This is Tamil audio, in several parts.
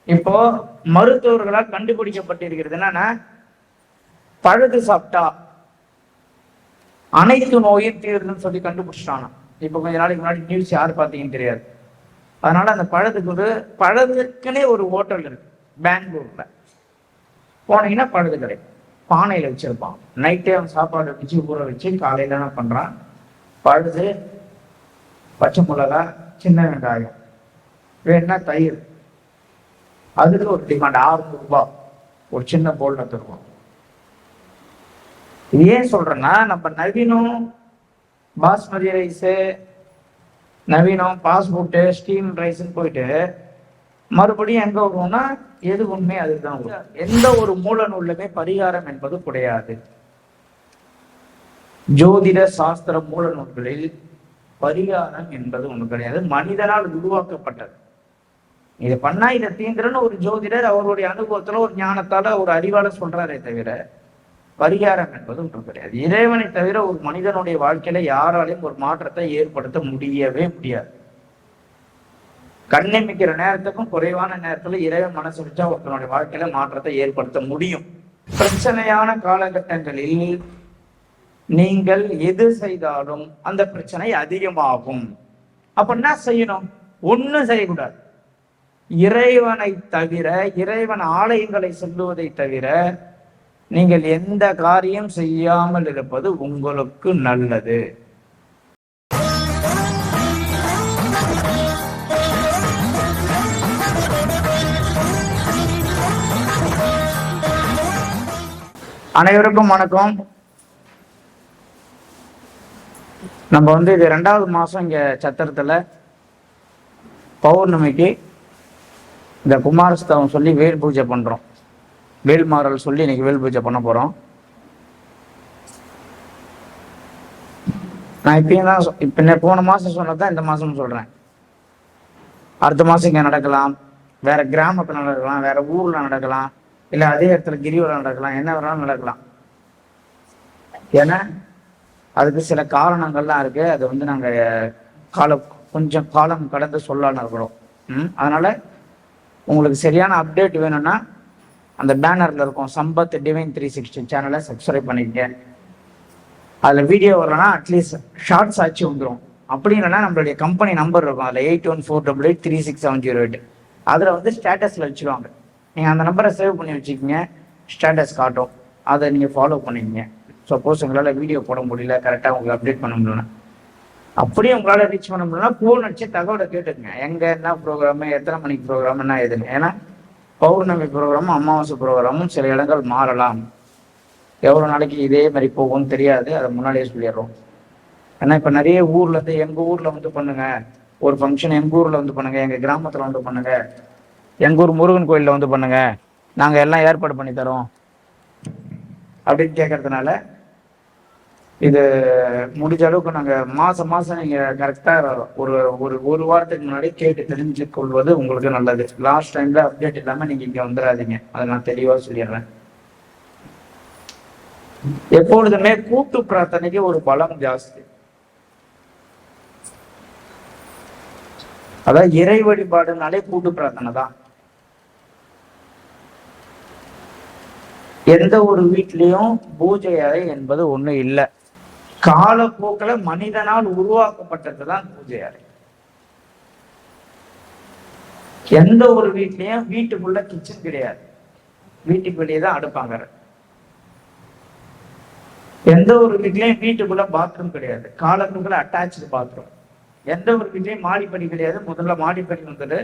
இப்போ மருத்துவர்களால் கண்டுபிடிக்கப்பட்டிருக்கிறது என்னன்னா, பழுது சாப்பிட்டா அனைத்து நோயும் தீருதுன்னு சொல்லி கண்டுபிடிச்சிட்டானா. இப்போ கொஞ்ச நாளைக்கு முன்னாடி நியூஸ் யார் பார்த்தீங்கன்னு தெரியாது. அதனால அந்த பழதுக்குன்னே ஒரு ஹோட்டல் இருக்கு பெங்களூர்ல. போனீங்கன்னா பழுது கிடைக்கும். பானையில வச்சிருப்பான். நைட்டே அவன் சாப்பாடு வச்சு ஊற வச்சு காலையில என்ன பண்றான், பழுது, பச்சை மிளகா, சின்ன வெங்காயம், வேணா தயிர், அதுக்கு ஒரு டிமாண்ட் 600 ரூபாய் ஒரு சின்ன போல்ல தருவோம். இது ஏன் சொல்றேன்னா, நம்ம நவீனம் பாஸ்மதி ரைஸு, நவீனம் பாஸ்போர்ட்டு, ஸ்டீம் ரைஸ்ன்னு போயிட்டு மறுபடியும் எங்க வருவோம்னா எது உண்மை அதுதான். எந்த ஒரு மூல நூலுமே பரிகாரம் என்பது கிடையாது. ஜோதிட சாஸ்திர மூல நூல்களில் பரிகாரம் என்பது ஒண்ணு கிடையாது. மனிதனால் உருவாக்கப்பட்டது. இதை பண்ணா இதை தீந்துறன்னு ஒரு ஜோதிடர் அவருடைய அனுபவத்துல ஒரு ஞானத்தால ஒரு அறிவால சொல்றாரே தவிர பரிகாரம் என்பது ஒன்றும் கிடையாது. இறைவனை தவிர ஒரு மனிதனுடைய வாழ்க்கையில யாராலையும் ஒரு மாற்றத்தை ஏற்படுத்த முடியவே முடியாது. கண்ணிமிக்கிற நேரத்துக்கும் குறைவான நேரத்துல இறைவன் மனசு வச்சா ஒருத்தனுடைய வாழ்க்கையில மாற்றத்தை ஏற்படுத்த முடியும். பிரச்சனையான காலகட்டங்களில் நீங்கள் எது செய்தாலும் அந்த பிரச்சனை அதிகமாகும். அப்ப என்ன செய்யணும்? ஒண்ணும் செய்யக்கூடாது. இறைவனை தவிர, இறைவன் ஆலயங்களை செல்லுவதை தவிர நீங்கள் எந்த காரியம் செய்யாமல் இருப்பது உங்களுக்கு நல்லது. அனைவருக்கும் வணக்கம். நம்ம இது 2வது மாசம் இங்க சத்திரத்துல பௌர்ணமிக்கு இந்த குமாரஸ்தவம் சொல்லி வேல் பூஜை பண்றோம். வேல்மாறல் சொல்லி இன்னைக்கு வேல் பூஜை பண்ண போறோம். நான் இப்பயும் தான் இப்ப போன மாசம் சொன்னதான் இந்த மாசம் சொல்றேன். அடுத்த மாசம் இங்க நடக்கலாம், வேற கிராமத்துல நடக்கலாம், வேற ஊர்ல நடக்கலாம், இல்ல அதே இடத்துல கிரிவலம் நடக்கலாம், என்ன வேணாலும் நடக்கலாம். ஏன்னா அதுக்கு சில காரணங்கள்லாம் இருக்கு. அது நாங்க கொஞ்சம் காலம் கடந்து சொல்லலான்னு இருக்கிறோம். அதனால உங்களுக்கு சரியான அப்டேட் வேணும்னா அந்த பேனர்ல இருக்கும் சம்பத் டிவைன் 360 சேனலை சப்ஸ்கிரைப் பண்ணிக்கங்க. அதுல வீடியோ வரலன்னா அட்லீஸ்ட் ஷார்ட்ஸ் ஆச்சு வந்துடும். அப்படி இல்லைன்னா நம்மளுடைய கம்பெனி நம்பர் இருக்கும், அதில் 8148836708. அதுல ஸ்டேட்டஸ்ல வச்சுருவாங்க. நீங்க அந்த நம்பரை சேவ் பண்ணி வச்சுக்கோங்க, ஸ்டேட்டஸ் காட்டும். அதை நீங்க ஃபாலோ பண்ணிக்கங்க. சப்போஸ் உங்களால் வீடியோ போட முடியல, கரெக்டாக உங்களுக்கு அப்டேட் பண்ண முடியலன்னா, அப்படியே உங்களால் ரீச் பண்ண முடியலன்னா ஃபோன் அடிச்சு தகவலை கேட்டுக்குங்க. எங்கே என்ன ப்ரோக்ராமு, எத்தனை மணிக்கு ப்ரோக்ராம், என்ன எதுன்னு. ஏன்னா பௌர்ணமி ப்ரோக்ராமும் அமாவாசை ப்ரோக்ராமும் சில இடங்கள் மாறலாம். எவ்வளோ நாளைக்கு இதே மாதிரி போகும்னு தெரியாது. அதை முன்னாடியே சொல்லிடுறோம். ஏன்னா இப்போ நிறைய ஊர்லேருந்து எங்கள் ஊரில் பண்ணுங்க, ஒரு ஃபங்க்ஷன் எங்கள் ஊரில் பண்ணுங்க, எங்கள் கிராமத்தில் பண்ணுங்க, எங்கள் ஊர் முருகன் கோயிலில் பண்ணுங்க, நாங்கள் எல்லாம் ஏற்பாடு பண்ணி தரோம் அப்படின்னு கேட்கறதுனால இது முடிஞ்ச அளவுக்கு நாங்கள் மாதம் நீங்கள் கரெக்டாக ஒரு வாரத்துக்கு முன்னாடி கேட்டு தெரிஞ்சு கொள்வது உங்களுக்கு நல்லது. லாஸ்ட் டைம்ல அப்டேட் இல்லாமல் நீங்கள் இங்கே வந்துடாதீங்க. அதை நான் தெளிவாக சொல்லிடுறேன். எப்பொழுதுமே கூட்டு பிரார்த்தனைக்கு ஒரு பலம் ஜாஸ்தி. அதாவது இறை வழிபாடுனாலே கூட்டு பிரார்த்தனை தான். எந்த ஒரு வீட்லயும் பூஜை அறை என்பது ஒண்ணு இல்லை. காலப்போக்கில் மனிதனால் உருவாக்கப்பட்டதுதான் பூஜை அறை. எந்த ஒரு வீட்லயும் வீட்டுக்குள்ள கிச்சன் கிடையாது, வீட்டுக்கு வெளியே தான் அடுப்பாங்க. எந்த ஒரு வீட்லயும் வீட்டுக்குள்ள பாத்ரூம் கிடையாது, காலப்போக்கில் அட்டாச்சு பாத்ரூம். எந்த ஒரு வீட்லயும் மாடிப்படி கிடையாது, முதல்ல மாடிப்படி வந்தது.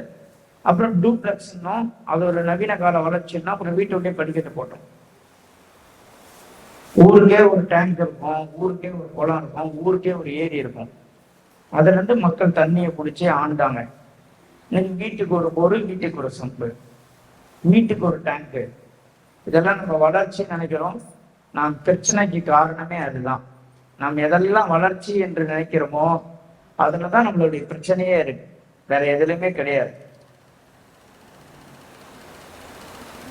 அப்புறம் டூப்ளெக்ஸ்னோம், அது ஒரு நவீன கால வளர்ச்சின்னா அப்புறம் வீட்டுக்குள்ளே படிக்கட்டு போட்டோம். ஊருக்கே ஒரு டேங்க் இருக்கும், ஊருக்கே ஒரு குளம் இருக்கும், ஊருக்கே ஒரு ஏரி இருக்கும். அதுல இருந்து மக்கள் தண்ணியை பிடிச்சி ஆண்டாங்க. இன்னைக்கு வீட்டுக்கு ஒரு பொருள், வீட்டுக்கு ஒரு சம்பு, வீட்டுக்கு ஒரு டேங்கு. இதெல்லாம் நம்ம வளர்ச்சி நினைக்கிறோம். நாம் பிரச்சனைக்கு காரணமே அதுதான். நாம் எதெல்லாம் வளர்ச்சி என்று நினைக்கிறோமோ அதுலதான் நம்மளுடைய பிரச்சனையே இருக்கு, வேற எதுலையுமே கிடையாது.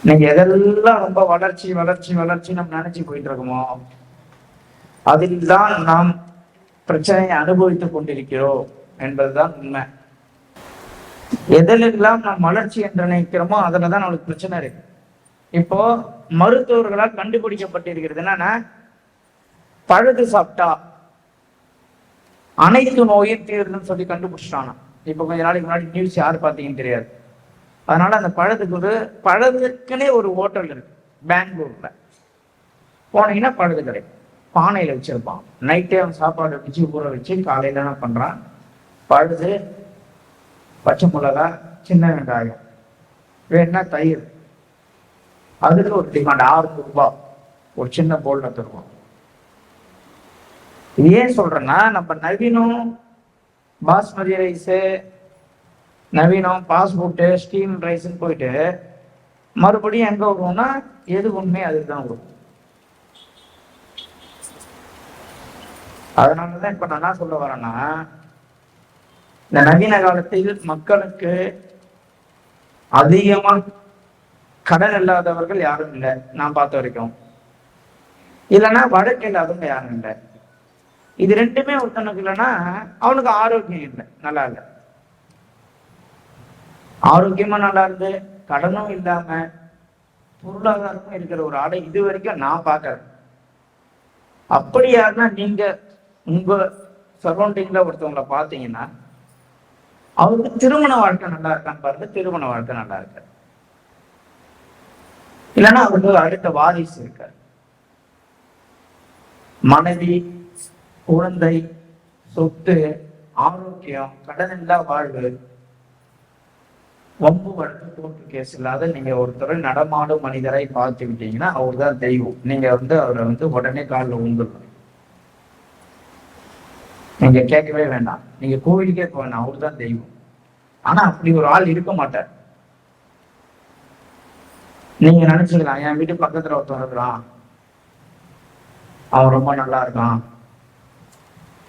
நீங்க எதெல்லாம் ரொம்ப வளர்ச்சி வளர்ச்சி வளர்ச்சி நம்ம நினைச்சு போயிட்டு இருக்கோமோ அதில் தான் நாம் பிரச்சனையை அனுபவித்துக் கொண்டிருக்கிறோம் என்பதுதான் உண்மை. எதிலெல்லாம் நாம் வளர்ச்சி என்று நினைக்கிறோமோ அதுலதான் நம்மளுக்கு பிரச்சனை இருக்கு. இப்போ மருத்துவர்களால் கண்டுபிடிக்கப்பட்டிருக்கிறது என்னன்னா, பழுது சாப்பிட்டா அனைத்து நோயும் தீருதுன்னு சொல்லி கண்டுபிடிச்சிட்டானா. இப்ப கொஞ்ச நாளைக்கு முன்னாடி நியூஸ் யாரு பார்த்தீங்கன்னு தெரியாது. அதனால அந்த பழதுக்குன்னே ஒரு ஹோட்டல் இருக்கு பெங்களூர்ல. போனீங்கன்னா பழுது கிடைக்கும். பானையில வச்சிருப்பான். நைட்டே அவன் சாப்பாடு வச்சு ஊற வச்சு காலையில என்ன பண்றான், பழுது, பச்சை மிளகா, சின்ன வெங்காயம், வேணா தயிர், அதுக்கு ஒரு டிமாண்ட் 6 ரூபாய் ஒரு சின்ன போல்ல தருவோம். இது ஏன் சொல்றேன்னா, நம்ம நவீனம் பாஸ்மதி ரைஸ், நவீனம் பாஸ்போர்ட் ஸ்டீம் ரைஸ்ன்னு போயிட்டு மறுபடியும் எங்க வருவோம்னா எது உண்மை அதுதான் வரும். அதனாலதான் இப்ப நான் என்ன சொல்ல வரேன்னா, இந்த நவீன காலத்தில் மக்களுக்கு அதிகமா கடன் இல்லாதவர்கள் யாரும் இல்லை நான் பார்த்த வரைக்கும். இல்லைன்னா வழக்கு இல்லாதவங்க யாரும் இல்லை. இது ரெண்டுமே ஒருத்தனுக்கு இல்லைன்னா அவனுக்கு ஆரோக்கியம் இல்லை, நல்லா இல்லை. ஆரோக்கியமா நல்லா இருந்து கடனும் இல்லாம பொருளாதாரமும் இருக்கிற ஒரு ஆளை இது வரைக்கும் நான் பார்க்கறேன். அப்படி யாருன்னா நீங்க உங்க சரௌண்டிங்ல ஒருத்தவங்களை பார்த்தீங்கன்னா அவருக்கு திருமண வாழ்க்கை நல்லா இருக்கான்னு பாருங்க, திருமண வாழ்க்கை நல்லா இருக்காரு. இல்லைன்னா அவருக்கு அடுத்த வாரிசு இருக்காரு. மனைவி, குழந்தை, சொத்து, ஆரோக்கியம், கடனில்லா வாழ்வு, வம்பு வழக்கு, கோர்ட்டு கேஸ் இல்லாத நீங்க ஒருத்தரை நடமாடும் மனிதரை பார்த்துக்கிட்டீங்கன்னா அவர் தான் தெய்வம். நீங்க அவரை உடனே காலில் உண்டுடணும். நீங்க கேட்கவே வேண்டாம், நீங்க கோவிலுக்கே போக வேண்டாம், அவரு தான் தெய்வம். ஆனா அப்படி ஒரு ஆள் இருக்க மாட்டார். நீங்க நினைச்சுக்கலாம், என் வீட்டு பக்கத்துல ஒருத்தர் இருக்கிறான், அவன் ரொம்ப நல்லா இருக்கான்,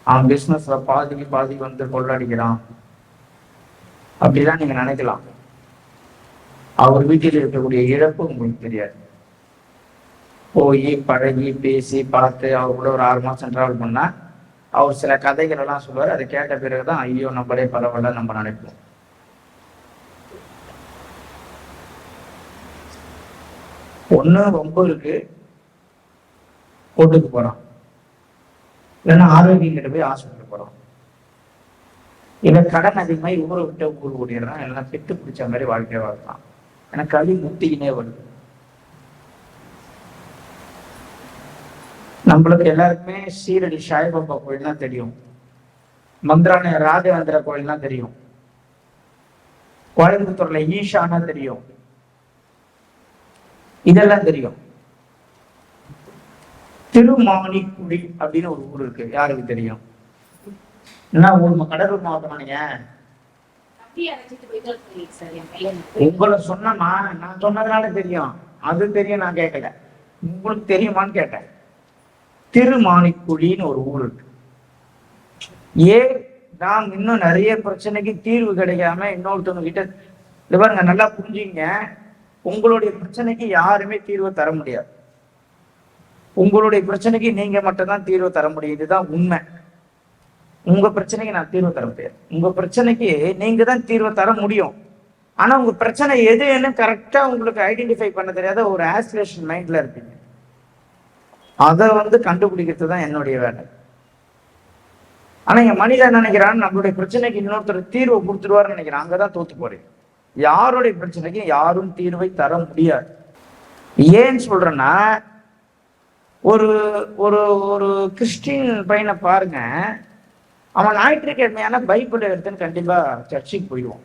அவன் பிசினஸ்ல பாதிக்கு வந்து கொள்ளடிக்கிறான், அப்படிலாம் நீங்க நினைக்கலாம். அவர் வீட்டில் இருக்கக்கூடிய இழப்பு உங்களுக்கு தெரியாது. போய் பழகி பேசி பார்த்து அவர் கூட ஒரு 6 மாசம் டிராவல் பண்ணா அவர் சில கதைகள் எல்லாம் சொல்லுவார். அதை கேட்ட பிறகுதான் ஐயோ நம்மளே பரவாயில்ல நம்ம நினைப்போம். ஒண்ணு ரொம்ப இருக்கு, கோர்ட்டுக்கு போறான், இல்லைன்னா ஆரோக்கியம் கிட்ட போய் ஹாஸ்பிட்டல் போறான், இல்ல கடன் அதிகமாக ஊரை விட்டு ஊர் ஓடிடுறான், எல்லாம் பித்து பிடிச்ச மாதிரி வாழ்க்கையை வாழ்றான். எனக்கு களி முத்திக்கினே வருது. நம்மளுக்கு எல்லாருக்குமே சீரடி சாய்பாபா கோயில்லாம் தெரியும், மந்திரான ராகவேந்திர கோயில்லாம் தெரியும், கோயம்புத்தூர்ல ஈஷானா தெரியும், இதெல்லாம் தெரியும். திருமானிக்குடி அப்படின்னு ஒரு ஊர் இருக்கு, யாருக்கு தெரியும்? என்ன ஊர்? கடலூர் மாவட்டம். நீங்க உங்களை சொன்னா நான் சொன்னதுனால தெரியும், அது தெரியும், நான் கேட்கல. உங்களுக்கு தெரியுமான்னு கேட்டேன். திருமானிக்குடின்னு ஒரு ஊர் இருக்கு. ஏன் நாம் இன்னும் நிறைய பிரச்சனைக்கு தீர்வு கிடைக்காம இன்னொருத்தவங்க கிட்ட இது பாருங்க, நல்லா புரிஞ்சுங்க. உங்களுடைய பிரச்சனைக்கு யாருமே தீர்வு தர முடியாது. உங்களுடைய பிரச்சனைக்கு நீங்க மட்டும்தான் தீர்வு தர முடியும். இதுதான் உண்மை. உங்க பிரச்சனைக்கு நான் தீர்வு தர முடியாது. உங்க பிரச்சனைக்கு நீங்க தான் தீர்வு தர முடியும். ஆனா உங்க பிரச்சனை எதுன்னு கரெக்டா உங்களுக்கு ஐடென்டிஃபை பண்ண தெரியாத ஒரு ஆஸ்பிரேஷன் மைண்ட்ல இருப்பீங்க. அதை கண்டுபிடிக்கிறது தான் என்னுடைய வேலை. ஆனா என் மனிதன் நினைக்கிறான் நம்மளுடைய பிரச்சனைக்கு இன்னொருத்தர் தீர்வு கொடுத்துருவாருன்னு நினைக்கிறான். அங்கதான் தோத்து போறேன். யாருடைய பிரச்சனைக்கு யாரும் தீர்வை தர முடியாது. ஏன்னு சொல்றேன்னா, ஒரு ஒரு ஒரு கிறிஸ்டின் பையனை பாருங்க, அவன் ஞாயிற்றுக்கிழமையான பைபிள் எடுத்துன்னு கண்டிப்பா சர்ச்சுக்கு போயிடுவான்.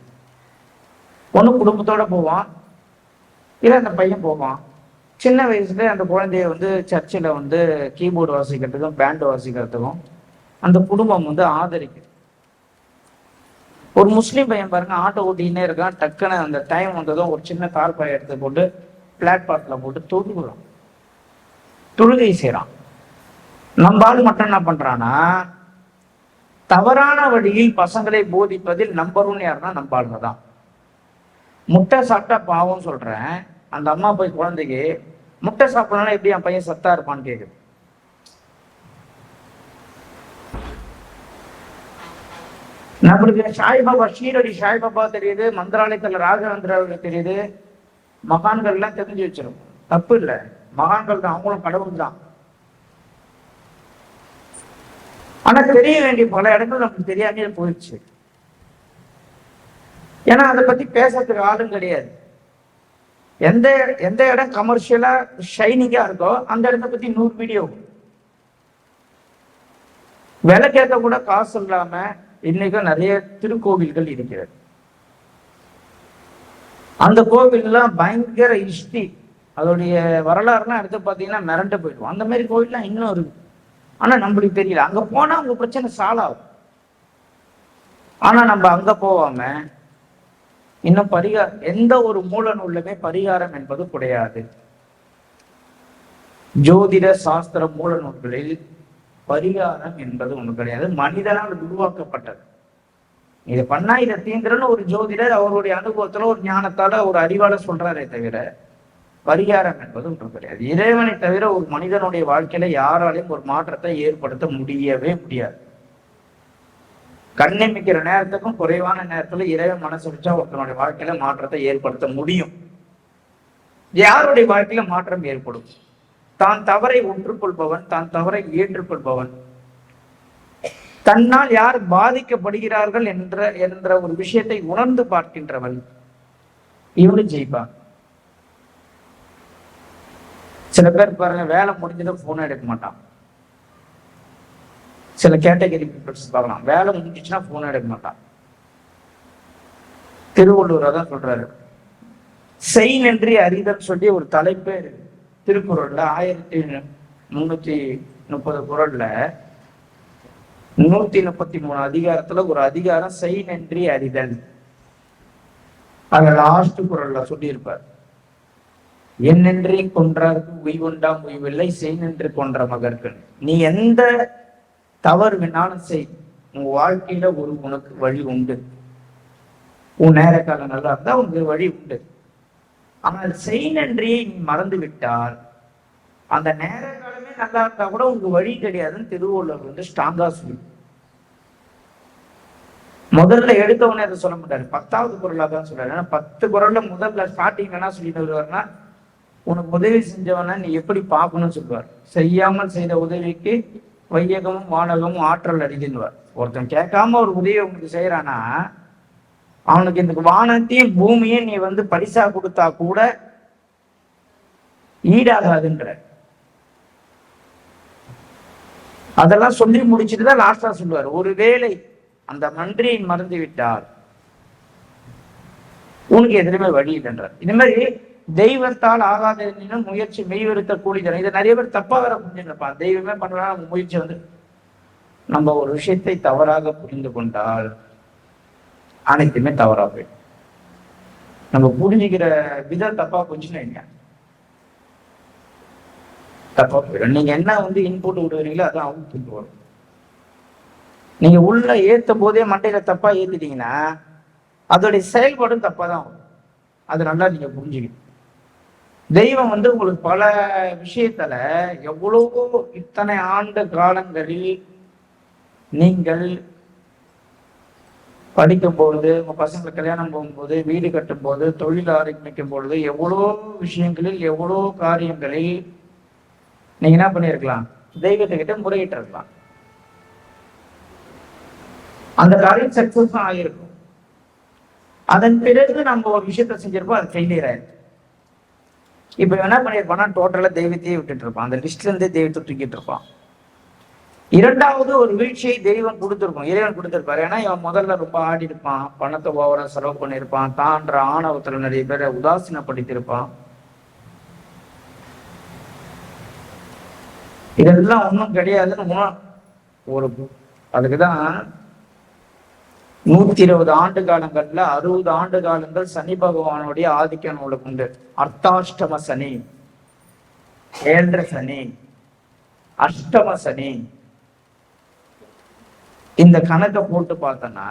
ஒண்ணு குடும்பத்தோட போவான், இல்ல அந்த பையன் போவான். சின்ன வயசுல அந்த குழந்தைய சர்ச்சில் கீபோர்டு வாசிக்கிறதுக்கும் பேண்டு வாசிக்கிறதுக்கும் அந்த குடும்பம் ஆதரிக்குது. ஒரு முஸ்லீம் பையன் பாருங்க, ஆட்டோ ஓட்டினே இருக்கான், டக்குன்னு அந்த டைம் வந்ததும் ஒரு சின்ன தார்பாயை எடுத்து போட்டு பிளாட்பார்ட்ல போட்டு தொழுகிறான், தொழுகை செய்யறான். நம்ம ஆள் மட்டும் என்ன பண்றான்னா, தவறான வழியில் பசங்களை போதிப்பதில் நம்பர் 1 யாருன்னா நம்ம ஆளுங்க தான். முட்டை சாப்பிட்டா பாவம் சொல்றேன், அந்த அம்மா போய் குழந்தைக்கு முட்டை சாப்பிடலாம் எப்படி என் பையன் சத்தா இருப்பான்னு கேக்குது. நம்மளுக்கு சாய்பாபா, ஷீரடி சாய்பாபா தெரியுது, மந்திராலயத்துல ராகவேந்திரர்கள் தெரியுது, மகான்கள் எல்லாம் தெரிஞ்சு வச்சிடும், தப்பு இல்லை. மகான்கள் தான், அவங்களும் கடவுள் தான். ஆனா தெரிய வேண்டிய பல இடங்கள் நமக்கு தெரியாமே போயிடுச்சு. ஏன்னா அதை பத்தி பேசுறதுக்கு ஆளும் கிடையாது. எந்த எந்த இடம் கமர்ஷியலா ஷைனிங்கா இருக்கோ அந்த இடத்த பத்தி 100 வீடியோ. விலை கேட்க கூட காசு இல்லாம இன்னைக்கும் நிறைய திருக்கோவில்கள் இருக்கிறது. அந்த கோவில்லாம் பயங்கர ஹிஸ்டரி, அதோடைய வரலாறுலாம் எடுத்து பார்த்தீங்கன்னா மிரண்டு போயிடும். அந்த மாதிரி கோவில்லாம் இன்னும் இருக்கு, ஆனா நம்மளுக்கு தெரியல. அங்க போனா உங்க பிரச்சனை சால்வ் ஆகும். ஆனா நம்ம அங்க போவாம இன்னும் பரிகாரம், எந்த ஒரு மூல நூலுமே பரிகாரம் என்பது கிடையாது. ஜோதிட சாஸ்திர மூல நூல்களில் பரிகாரம் என்பது ஒண்ணு கிடையாது, மனிதனால் உருவாக்கப்பட்டது. இதை பண்ணா இதை தீந்திரன்னு ஒரு ஜோதிடர் அவருடைய அனுபவத்துல ஒரு ஞானத்தால ஒரு அறிவால சொல்றாரே தவிர பரிகாரம் என்பது ஒன்று கிடையாது. இறைவனை தவிர ஒரு மனிதனுடைய வாழ்க்கையில யாராலையும் ஒரு மாற்றத்தை ஏற்படுத்த முடியவே முடியாது. கண்ணிமிக்கிற நேரத்துக்கும் குறைவான நேரத்துல இறைவன் மனசு வச்சா ஒருத்தனுடைய வாழ்க்கையில மாற்றத்தை ஏற்படுத்த முடியும். யாருடைய வாழ்க்கையில மாற்றம் ஏற்படும்? தான் தவறை ஒன்றுக்கொள்பவன், தான் தவறை ஏற்றுக்கொள்பவன், தன்னால் யார் பாதிக்கப்படுகிறார்கள் என்ற ஒரு விஷயத்தை உணர்ந்து பார்க்கின்றவன், இவனு ஜெயிப்பான். சில பேர் பாருங்க, வேலை முடிஞ்சதும் போன் எடுக்க மாட்டான். சில கேட்டகரி பீப்புள்ஸ் பார்க்கலாம், வேலை முடிஞ்சிச்சுன்னா போன் எடுக்க மாட்டான். திருவள்ளுவர் தான் சொல்றாரு, செய் நன்றி அறிதல் சொல்லி ஒரு தலைப்பு திருக்குறள்ல 1330 குறள்ல 133 அதிகாரத்துல ஒரு அதிகாரம் செய் நன்றி அறிதல். அத லாஸ்ட் குறள்ல சொல்லியிருப்பார், என்னென்றே கொன்றார்க்கு உய்வுண்டாம் உய்வில்லை, செய் நின்று கொன்ற மகர்கள். நீ எந்த தவறு வேணாலும் செய், உன் வாழ்க்கையில உனக்கு வழி உண்டு. உன் நேர காலம் நல்லா இருந்தா உனக்கு வழி உண்டு. ஆனால் செய் நன்றியை நீ மறந்து விட்டால் அந்த நேர காலமே நல்லா இருந்தா கூட உனக்கு வழி கிடையாதுன்னு திருவள்ளுவர் வந்து ஸ்ட்ராங்கா சொல்லி முதல்ல எடுத்தவனே அதை சொல்ல மாட்டாரு, 10வது குறளா தான் சொல்றாரு. ஏன்னா 10 குறள்ல முதல்ல ஸ்டார்டிங் என்ன சொல்லிட்டு வருவாருன்னா, உனக்கு உதவி செஞ்சவன நீ எப்படி பார்க்கணும்னு சொல்லுவார். செய்யாமல் செய்த உதவிக்கு வையகமும் வானகமும் ஆற்றல் அடிக்கின்றார். ஒருத்தன் கேட்காம ஒரு உதவி உனக்கு செய்யறானா அவனுக்கு இந்த வானத்தையும் பூமியும் நீ வந்து பரிசா கொடுத்தா கூட ஈடாகாதுன்ற. அதெல்லாம் சொல்லி முடிச்சுட்டுதான் லாஸ்டா சொல்லுவார், ஒருவேளை அந்த நன்றியை மறந்து விட்டால் உனக்கு எதிலுமே வழி இல்லைன்றார். இந்த மாதிரி தெய்வத்தால் ஆகாத முயற்சி மெய்வருத்த கூலி தரும். இதை நிறைய பேர் தப்பா வேற புரிஞ்சுருப்பான். தெய்வமே பண்றா முயற்சி வந்து நம்ம ஒரு விஷயத்தை தவறாக புரிந்து கொண்டால் அனைத்துமே தவறா போயிடும். நம்ம புரிஞ்சுக்கிற விதம் தப்பா போச்சுன்னா தப்பா போயிடும். நீங்க என்ன வந்து இன்புட் விடுவீங்களோ அதான் அவுட்புட் வரும். நீங்க உள்ள ஏத்தும் போதே மண்டையில தப்பா ஏத்திட்டீங்கன்னா அதோடைய செயல்பாடும் தப்பா தான் வரும். அது நல்லா நீங்க புரிஞ்சுக்கணும். தெய்வம் வந்து உங்களுக்கு பல விஷயத்துல எவ்வளவோ இத்தனை ஆண்டு காலங்களில் நீங்கள் படிக்கும் பொழுது, உங்க பசங்களை கல்யாணம் போகும்போது, வீடு கட்டும் போது, தொழில் ஆரம்பிக்கும் பொழுது, எவ்வளோ விஷயங்களில் எவ்வளோ காரியங்களில் நீங்க என்ன பண்ணிருக்கலாம், தெய்வத்துக்கிட்ட முறையிட்டு இருக்கலாம். அந்த காரியம் சக்சஸ் ஆகிருக்கும். அதன் பிறகு நம்ம ஒரு விஷயத்த செஞ்சிருப்போம், அது ஃபெயிலியர் ஆயிருக்கு. இப்ப என்ன பண்ணிருப்பான்னா டோட்டலா தெய்வத்தையே விட்டுட்டு இருப்பான், அந்த லிஸ்ட்ல இருந்தே தெய்வத்தை தூக்கிட்டு இருப்பான். இரண்டாவது ஒரு வீழ்ச்சியை தெய்வம் கொடுத்துருக்கும், இறைவன் கொடுத்திருப்பாரு. ஏன்னா இவன் முதல்ல ரொம்ப ஆடி இருப்பான், பணத்தை ஓவரா செலவு பண்ணியிருப்பான், தான்ற ஆணவத்துல நிறைய பேரை உதாசீனப்படுத்தியிருப்பான். இதெல்லாம் ஒன்றும் கிடையாதுன்னு ஒரு அதுக்குதான் 120 ஆண்டு காலங்கள்ல 60 ஆண்டு காலங்கள் சனி பகவானுடைய ஆதிக்கம் உங்களுக்கு உண்டு. அர்த்தாஷ்டம சனி, 7.5 சனி, அஷ்டம சனி. இந்த கணக்கை போட்டு பார்த்தோம்னா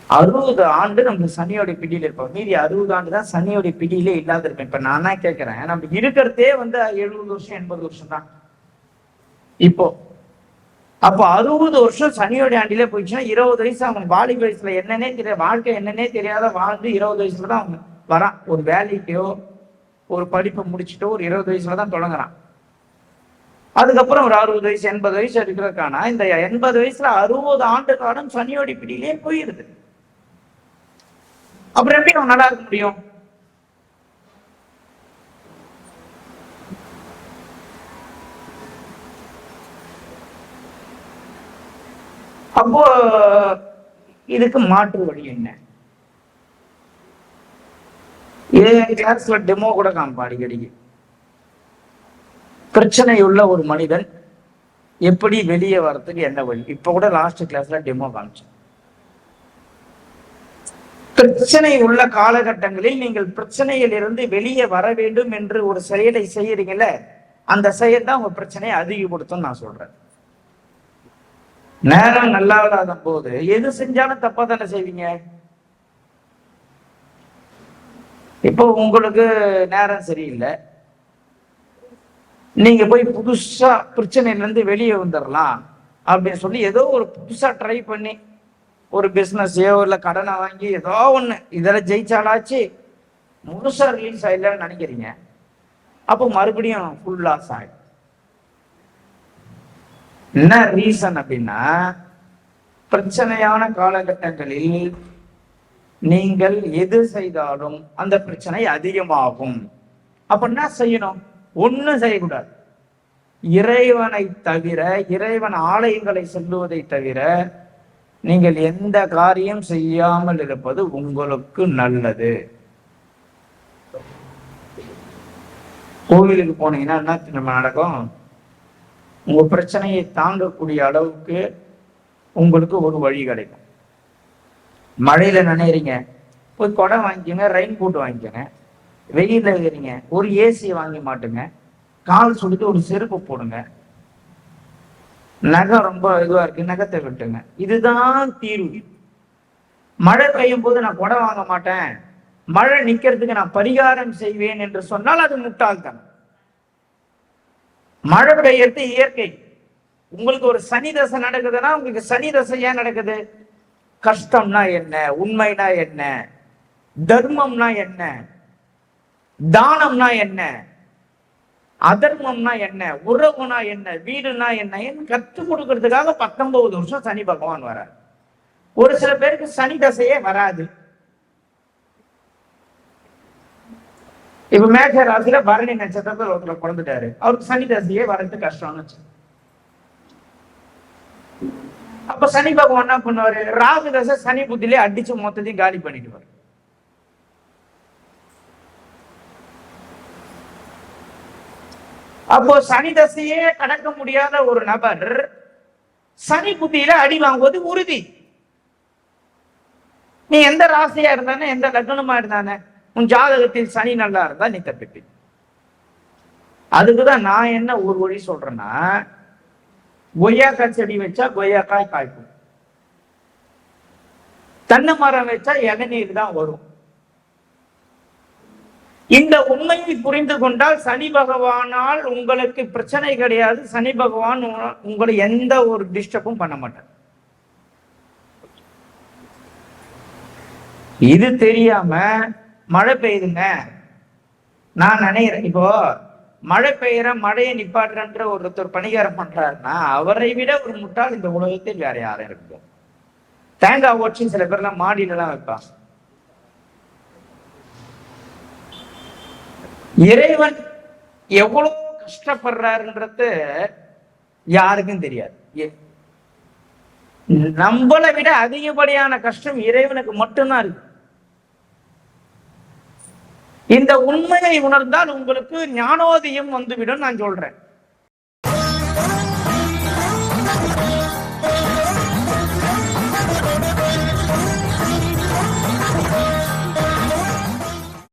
60 ஆண்டு நம்ம சனியோட பிடியில இருப்போம். மீதி 60 ஆண்டு தான் சனியோட பிடியிலே இல்லாத இருப்பேன். இப்ப நானா கேட்கிறேன், நம்ம இருக்கிறதே வந்து 70 வருஷம் 80 வருஷம் தான். இப்போ அப்போ 60 வருஷம் சனியோட ஆண்டிலே போயிடுச்சுன்னா 20 வயசு அவன் வாலிப வயசுல என்னன்னே தெரியாது, வாழ்க்கை என்னன்னே தெரியாத வாழ்ந்து 20 வயசுல தான் அவன் வரான். ஒரு வேலைக்கோ ஒரு படிப்பை முடிச்சுட்டோ ஒரு 20 வயசுல தான் தொடங்குறான். அதுக்கப்புறம் ஒரு 60 வயசு 80 வயசு இருக்கிறதுக்கான இந்த 80 வயசுல 60 ஆண்டு காலம் சனியோடி பிடியிலே போயிருது. அப்புறம் எப்படி அவன் நல்லா இருக்க முடியும்? அப்போ இதுக்கு மாற்று வழி என்ன? என் கிளாஸ்ல டெமோ கூட காமிப்பா அடிக்கடிக்கு. பிரச்சனை உள்ள ஒரு மனிதன் எப்படி வெளியே வர்றதுக்கு என்ன வழி? இப்ப கூட லாஸ்ட் கிளாஸ்ல டெமோ காமிச்சேன். பிரச்சனை உள்ள காலகட்டங்களில் நீங்கள் பிரச்சனையில் இருந்து வெளியே வர வேண்டும் என்று ஒரு செயலை செய்யறீங்கல்ல, அந்த செயல் தான் உங்க பிரச்சனையை அதிகப்படுத்தும் நான் சொல்றேன். நேரம் நல்லா இல்லாத போது எது செஞ்சாலும் தப்பா தானே செய்வீங்க. இப்போ உங்களுக்கு நேரம் சரியில்லை, நீங்க போய் புதுசா பிரச்சனையில இருந்து வெளியே வந்துடலாம் அப்படின்னு சொல்லி ஏதோ ஒரு புதுசா ட்ரை பண்ணி ஒரு பிசினஸையோ இல்ல கடனை வாங்கி ஏதோ ஒண்ணு இதெல்லாம் ஜெயிச்சாலாச்சு முழுசா ரிலீஸ் ஆயிடலன்னு நினைக்கிறீங்க. அப்போ மறுபடியும் ஃபுல் லாஸ் ஆயிடும். என்ன ரீசன் அப்படின்னா, பிரச்சனையான காலகட்டங்களில் நீங்கள் எது செய்தாலும் அந்த பிரச்சனை அதிகமாகும். அப்ப என்ன செய்யணும்? ஒண்ணும் செய்யக்கூடாது. இறைவனை தவிர, இறைவன் ஆலயங்களை செல்லுவதை தவிர நீங்கள் எந்த காரியம் செய்யாமல் இருப்பது உங்களுக்கு நல்லது. கோவிலுக்கு போனீங்கன்னா என்ன நடக்கும்? உங்க பிரச்சனையை தாங்கக்கூடிய அளவுக்கு உங்களுக்கு ஒரு வழி கிடைக்கும். மழையில நினைறீங்க, போய் குடம் வாங்கிக்கோங்க, ரெயின் கோட் வாங்கிக்கோங்க. வெயில இருக்கிறீங்க, ஒரு ஏசி வாங்கி மாட்டுங்க, கால் சுடுத்து ஒரு செருப்பு போடுங்க. நகம் ரொம்ப இதுவா இருக்கு, நகத்தை விட்டுங்க. இதுதான் தீர்வு. மழை பெய்யும் போது நான் குடம் வாங்க மாட்டேன், மழை நிக்கிறதுக்கு நான் பரிகாரம் செய்வேன் என்று சொன்னால் அது முட்டாள்தான். மழை பெய்யறது இயற்கை. உங்களுக்கு ஒரு சனி தசை நடக்குதுன்னா உங்களுக்கு சனி தசை ஏன் நடக்குது? கஷ்டம்னா என்ன, உண்மைனா என்ன, தர்மம்னா என்ன, தானம்னா என்ன, அதர்மம்னா என்ன, உறவுனா என்ன, வீடுனா என்ன கற்றுக் கொடுக்கறதுக்காக 19 வருஷம் சனி பகவான் வரார். ஒரு சில பேருக்கு சனி தசையே வராது. இப்ப மேக ராசியில பரணி நட்சத்திரத்தில் ஒருத்தர் பிறந்துட்டாரு, அவருக்கு சனி தசையே வர்றது கஷ்டம்னு. அப்ப சனி பகவான் என்ன பண்ணுவாரு? ராகு தசை சனி புத்திலே அடிச்சு மொத்தத்தையும் காலி பண்ணிடுவார். அப்போ சனி தசையே கடக்க முடியாத ஒரு நபர் சனி புத்தியில அடி வாங்குவது உறுதி. நீ எந்த ராசியா இருந்தானே, எந்த லக்னமா இருந்தானே, உன் ஜாதகத்தில் சனி நல்லா இருந்தா நீ தப்பிப்பி. அதுக்குதான் நான் என்ன ஒரு வழி சொல்றேன்னா, கொய்யாக்காய் செடி வச்சா கொய்யாக்காய் காய்க்கும், தென்னை மரம் வச்சா இளநீர் தான் வரும். இந்த உண்மையை புரிந்து கொண்டால் சனி பகவானால் உங்களுக்கு பிரச்சனை கிடையாது. சனி பகவான் உங்களை எந்த ஒரு டிஸ்டர்பும் பண்ண மாட்டார். இது தெரியாம மழை பெய்யுதுங்க நான் நினைக்கிறேன். இப்போ மழை பெய்யற மழையை நிப்பாட்டுறன்ற ஒருத்தர் பணிகாரம் பண்றாருன்னா அவரை விட ஒரு முட்டாள் இந்த உலகத்தில் வேற யாரும் இருக்கு? தேங்காய் ஓட்சி சில பேர்லாம் மாடியில எல்லாம் வைப்பாங்க. இறைவன் எவ்வளவு கஷ்டப்படுறாருன்றது யாருக்கும் தெரியாது. நம்மளை விட அதிகப்படியான கஷ்டம் இறைவனுக்கு மட்டும்தான் இருக்கு. இந்த உண்மையை உணர்ந்தால் உங்களுக்கு ஞானோதயம் வந்துவிடும் நான் சொல்றேன்.